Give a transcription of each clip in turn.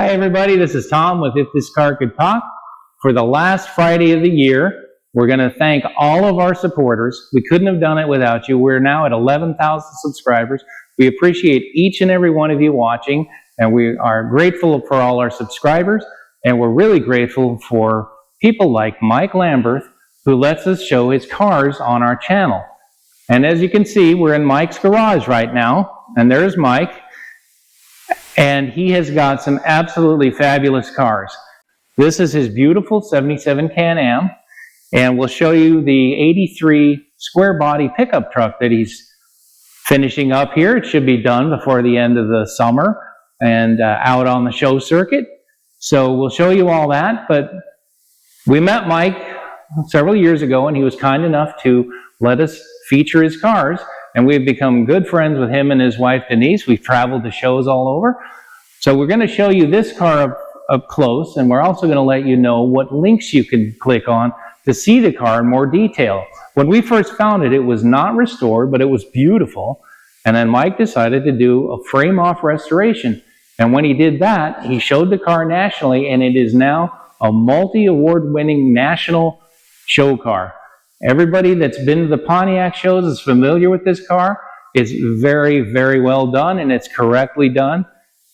Hi everybody, this is Tom with If This Car Could Talk. For the last Friday of the year, we're going to thank all of our supporters. We couldn't have done it without you. We're now at 11,000 subscribers. We appreciate each and every one of you watching, and we are grateful for all our subscribers, and we're really grateful for people like Mike Lamberth, who lets us show his cars on our channel. And as you can see, we're in Mike's garage right now, and there's Mike. And he has got some absolutely fabulous cars. This is his beautiful 77 Can-Am, and we'll show you the 83 square body pickup truck that he's finishing up here. It should be done before the end of the summer and out on the show circuit. So we'll show you all that, but we met Mike several years ago, and he was kind enough to let us feature his cars. And we've become good friends with him and his wife, Denise. We've traveled to shows all over. So we're going to show you this car up close, and we're also going to let you know what links you can click on to see the car in more detail. When we first found it, it was not restored, but it was beautiful. And then Mike decided to do a frame-off restoration. And when he did that, he showed the car nationally, and it is now a multi-award-winning national show car. Everybody that's been to the Pontiac shows is familiar with this car. It's very, very well done, and it's correctly done.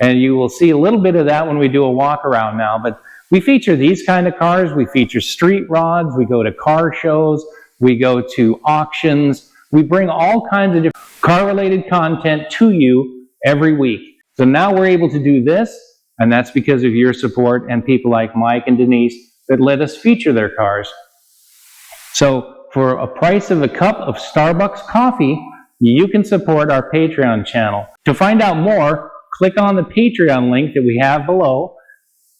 And you will see a little bit of that when we do a walk around now. But we feature these kind of cars. We feature street rods. We go to car shows. We go to auctions. We bring all kinds of different car-related content to you every week. So now we're able to do this, and that's because of your support and people like Mike and Denise that let us feature their cars. So for a price of a cup of Starbucks coffee, you can support our Patreon channel. To find out more, click on the Patreon link that we have below,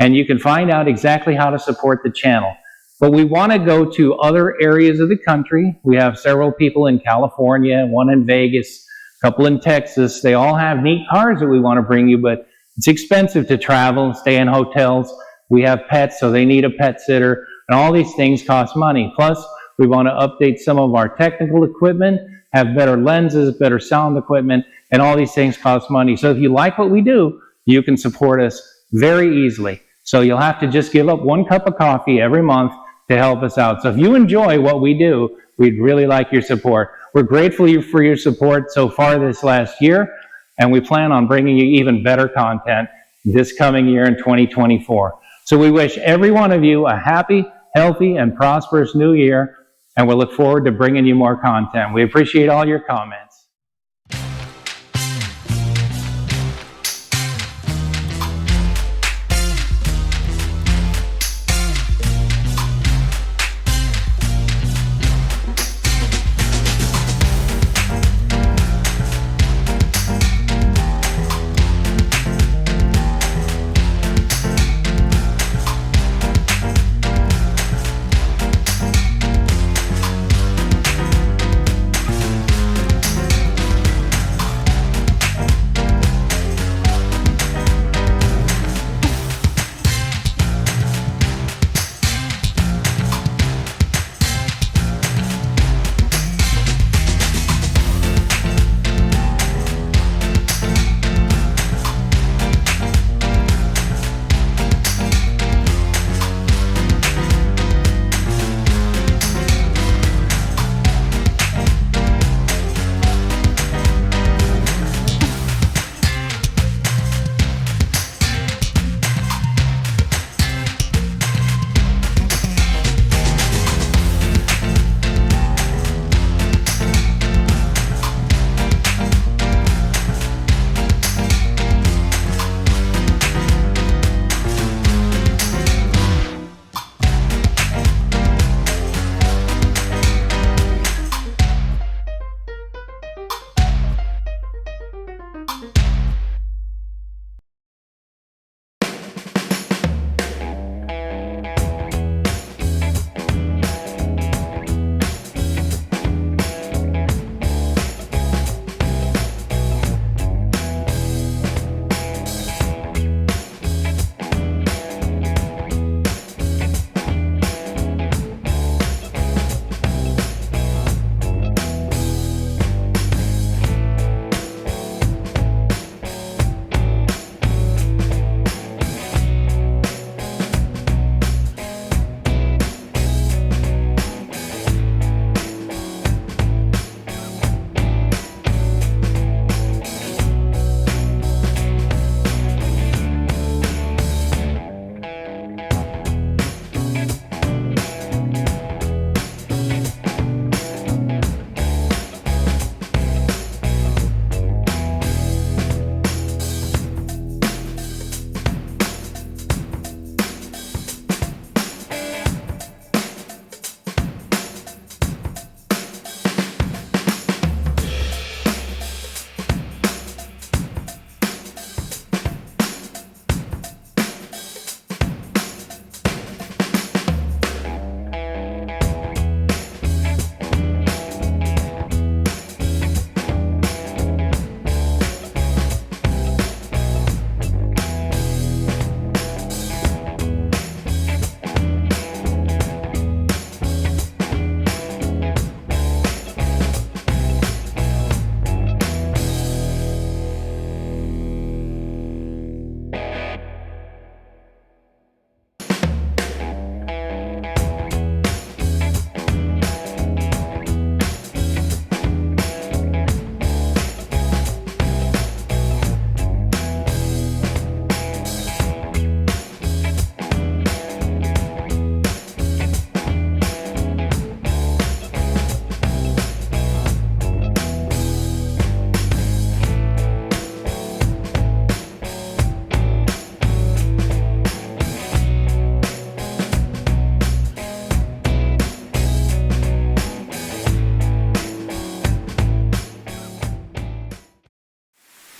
and you can find out exactly how to support the channel. But we want to go to other areas of the country. We have several people in California, one in Vegas, a couple in Texas. They all have neat cars that we want to bring you, but it's expensive to travel and stay in hotels. We have pets, so they need a pet sitter, and all these things cost money. Plus, we want to update some of our technical equipment, have better lenses, better sound equipment, and all these things cost money. So if you like what we do, you can support us very easily. So you'll have to just give up one cup of coffee every month to help us out. So if you enjoy what we do, we'd really like your support. We're grateful for your support so far this last year, and we plan on bringing you even better content this coming year in 2024. So we wish every one of you a happy, healthy, and prosperous new year. And we'll look forward to bringing you more content. We appreciate all your comments.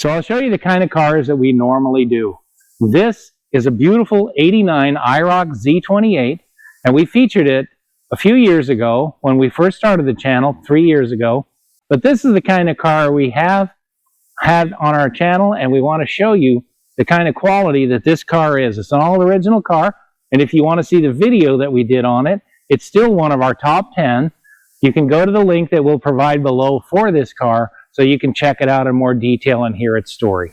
So I'll show you the kind of cars that we normally do. This is a beautiful 89 IROC Z28, and we featured it a few years ago when we first started the channel 3 years ago. But this is the kind of car we have had on our channel, and we want to show you the kind of quality that this car is. It's an all original car, and if you want to see the video that we did on it, it's still one of our top 10. You can go to the link that we'll provide below for this car so you can check it out in more detail and hear its story.